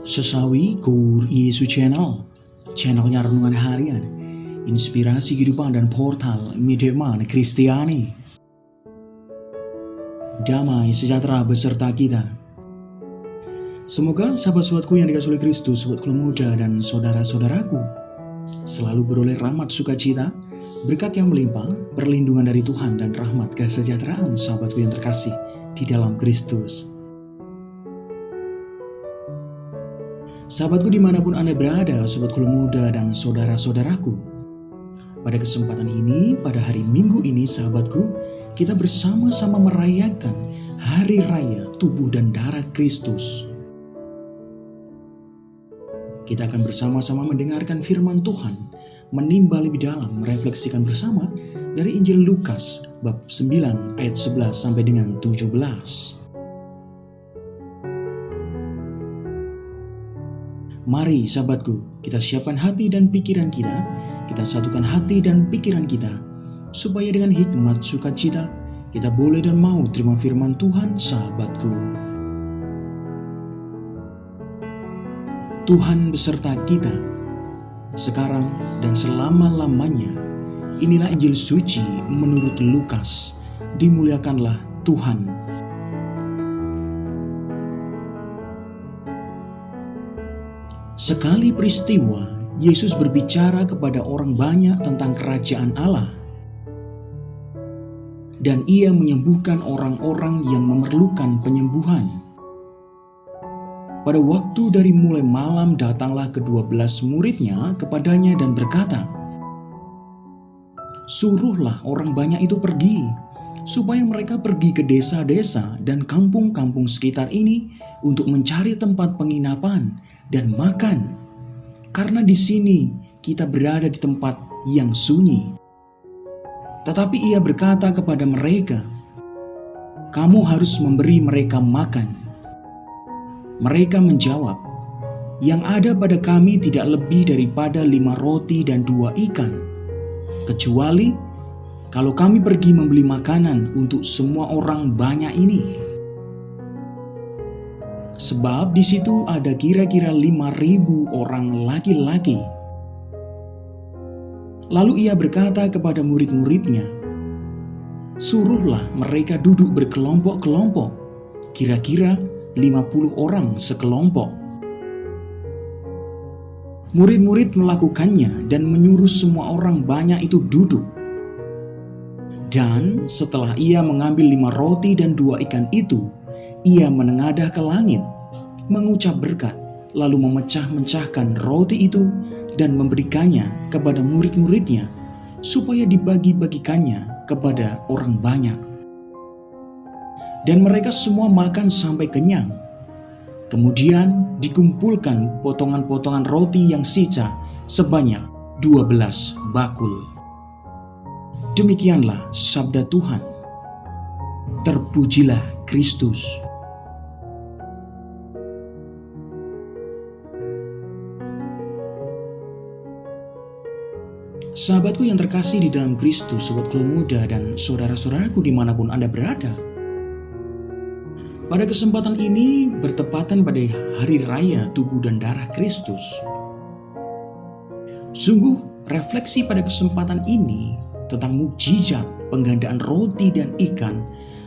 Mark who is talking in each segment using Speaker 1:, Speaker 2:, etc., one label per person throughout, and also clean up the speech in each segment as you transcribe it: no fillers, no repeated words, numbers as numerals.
Speaker 1: Sesawi Kur Yesus Channelnya renungan harian, inspirasi kehidupan dan portal Mideman Kristiani. Damai sejahtera beserta kita. Semoga sahabat-sahabatku yang dikasihi oleh Kristus, sahabatku muda dan saudara-saudaraku, selalu beroleh rahmat sukacita, berkat yang melimpah, perlindungan dari Tuhan dan rahmat kesejahteraan sahabatku yang terkasih di dalam Kristus. Sahabatku dimanapun Anda berada, sahabatku muda dan saudara-saudaraku, pada kesempatan ini, pada hari Minggu ini sahabatku, kita bersama-sama merayakan Hari Raya Tubuh dan Darah Kristus. Kita akan bersama-sama mendengarkan firman Tuhan, menimba lebih dalam, merefleksikan bersama dari Injil Lukas bab 9 ayat 11 sampai dengan 17. Mari sahabatku, kita siapkan hati dan pikiran kita satukan hati dan pikiran kita, supaya dengan hikmat sukacita, kita boleh dan mau terima firman Tuhan sahabatku. Tuhan beserta kita, sekarang dan selama-lamanya. Inilah Injil suci menurut Lukas. Dimuliakanlah Tuhan. Sekali peristiwa, Yesus berbicara kepada orang banyak tentang kerajaan Allah. Dan ia menyembuhkan orang-orang yang memerlukan penyembuhan. Pada waktu dari mulai malam datanglah ke-12 muridnya kepadanya dan berkata, "Suruhlah orang banyak itu pergi, supaya mereka pergi ke desa-desa dan kampung-kampung sekitar ini untuk mencari tempat penginapan dan makan, karena di sini kita berada di tempat yang sunyi." Tetapi ia berkata kepada mereka, "Kamu harus memberi mereka makan." Mereka menjawab, "Yang ada pada kami tidak lebih daripada 5 roti dan 2 ikan, kecuali kalau kami pergi membeli makanan untuk semua orang banyak ini." Sebab di situ ada kira-kira 5.000 orang laki-laki. Lalu ia berkata kepada murid-muridnya, "Suruhlah mereka duduk berkelompok-kelompok, kira-kira 50 orang sekelompok." Murid-murid melakukannya dan menyuruh semua orang banyak itu duduk. Dan setelah ia mengambil 5 roti dan 2 ikan itu, ia menengadah ke langit, mengucap berkat, lalu memecah-mecahkan roti itu dan memberikannya kepada murid-muridnya, supaya dibagi-bagikannya kepada orang banyak. Dan mereka semua makan sampai kenyang. Kemudian dikumpulkan potongan-potongan roti yang sisa sebanyak 12 bakul. Demikianlah sabda Tuhan. Terpujilah Kristus. Sahabatku yang terkasih di dalam Kristus, sahabatku muda dan saudara-saudaraku dimanapun Anda berada. Pada kesempatan ini bertepatan pada Hari Raya Tubuh dan Darah Kristus. Sungguh refleksi pada kesempatan ini tentang mukjizat penggandaan roti dan ikan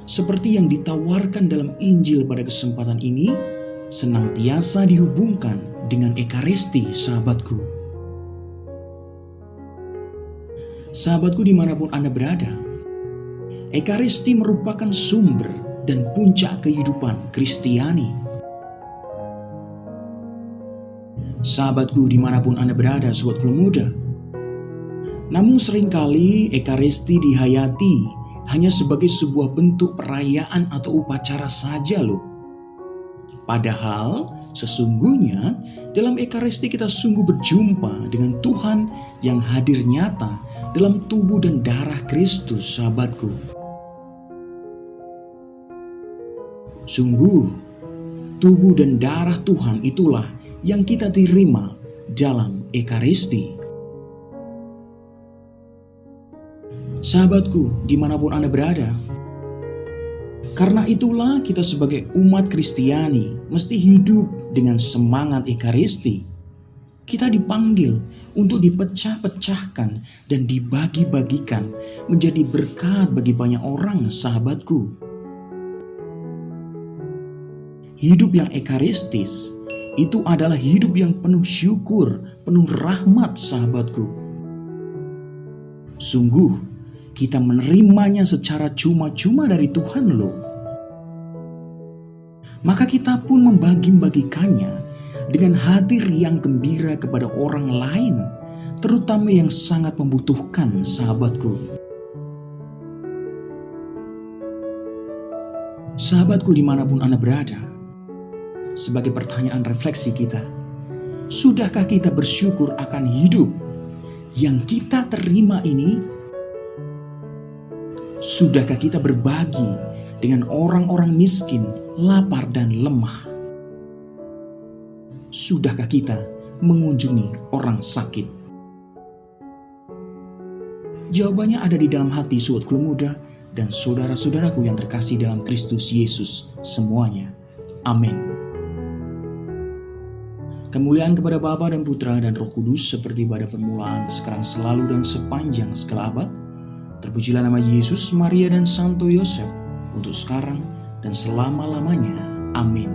Speaker 1: seperti yang ditawarkan dalam Injil pada kesempatan ini senantiasa dihubungkan dengan Ekaristi sahabatku. Sahabatku dimanapun Anda berada, Ekaristi merupakan sumber dan puncak kehidupan Kristiani. Sahabatku dimanapun Anda berada, sahabatku muda, namun seringkali Ekaristi dihayati hanya sebagai sebuah bentuk perayaan atau upacara saja loh. Padahal sesungguhnya dalam Ekaristi kita sungguh berjumpa dengan Tuhan yang hadir nyata dalam tubuh dan darah Kristus sahabatku. Sungguh, tubuh dan darah Tuhan itulah yang kita terima dalam Ekaristi. Sahabatku, dimanapun Anda berada, Karena itulah kita sebagai umat Kristiani mesti hidup dengan semangat Ekaristi. Kita dipanggil untuk dipecah-pecahkan dan dibagi-bagikan menjadi berkat bagi banyak orang, sahabatku. Hidup yang ekaristis itu adalah hidup yang penuh syukur, penuh rahmat, sahabatku. Sungguh, kita menerimanya secara cuma-cuma dari Tuhan loh. Maka kita pun membagi-bagikannya dengan hati riang gembira kepada orang lain, terutama yang sangat membutuhkan, sahabatku. Sahabatku dimanapun Anda berada, sebagai pertanyaan refleksi kita, sudahkah kita bersyukur akan hidup yang kita terima ini? Sudahkah kita berbagi dengan orang-orang miskin, lapar dan lemah? Sudahkah kita mengunjungi orang sakit? Jawabannya ada di dalam hati saudaraku muda dan saudara-saudaraku yang terkasih dalam Kristus Yesus semuanya. Amin. Kemuliaan kepada Bapa dan Putra dan Roh Kudus seperti pada permulaan, sekarang, selalu dan sepanjang segala abad. Terpujilah nama Yesus, Maria dan Santo Yosef, untuk sekarang dan selama-lamanya. Amin.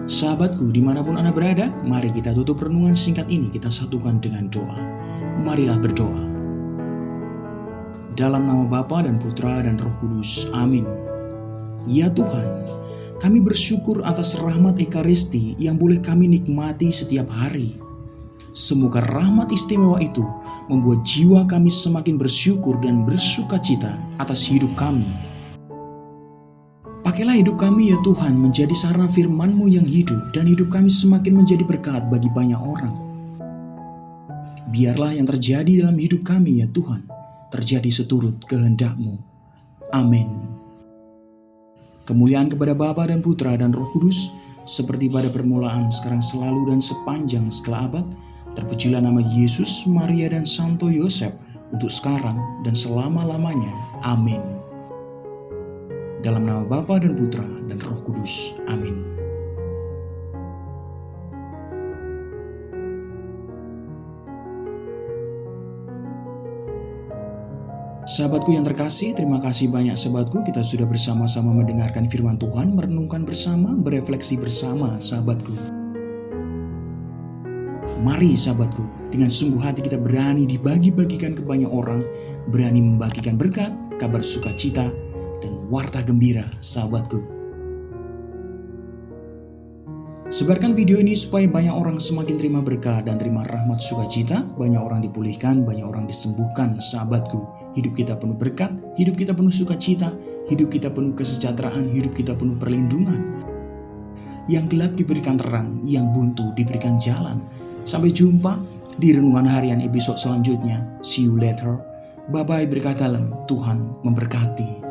Speaker 1: Sahabatku, dimanapun Anda berada, mari kita tutup renungan singkat ini, kita satukan dengan doa. Marilah berdoa. Dalam nama Bapa dan Putra dan Roh Kudus. Amin. Ya Tuhan, kami bersyukur atas rahmat Ekaristi yang boleh kami nikmati setiap hari. Semoga rahmat istimewa itu membuat jiwa kami semakin bersyukur dan bersukacita atas hidup kami. Pakailah hidup kami ya Tuhan menjadi sarana firman-Mu yang hidup, dan hidup kami semakin menjadi berkat bagi banyak orang. Biarlah yang terjadi dalam hidup kami ya Tuhan, terjadi seturut kehendak-Mu. Amin. Kemuliaan kepada Bapa dan Putra dan Roh Kudus, seperti pada permulaan, sekarang, selalu dan sepanjang segala abad. Terpujilah nama Yesus, Maria dan Santo Yosef, untuk sekarang dan selama-lamanya. Amin. Dalam nama Bapa dan Putra dan Roh Kudus. Amin. Sahabatku yang terkasih, terima kasih banyak sahabatku. Kita sudah bersama-sama mendengarkan firman Tuhan, merenungkan bersama, berefleksi bersama sahabatku. Mari sahabatku, dengan sungguh hati kita berani dibagi-bagikan ke banyak orang, berani membagikan berkat, kabar sukacita, dan warta gembira sahabatku. Sebarkan video ini supaya banyak orang semakin terima berkat dan terima rahmat sukacita, banyak orang dipulihkan, banyak orang disembuhkan sahabatku. Hidup kita penuh berkat, hidup kita penuh sukacita, hidup kita penuh kesejahteraan, hidup kita penuh perlindungan. Yang gelap diberikan terang, yang buntu diberikan jalan. Sampai jumpa di renungan harian episode selanjutnya. See you later. Bye-bye, berkat dalam. Tuhan memberkati.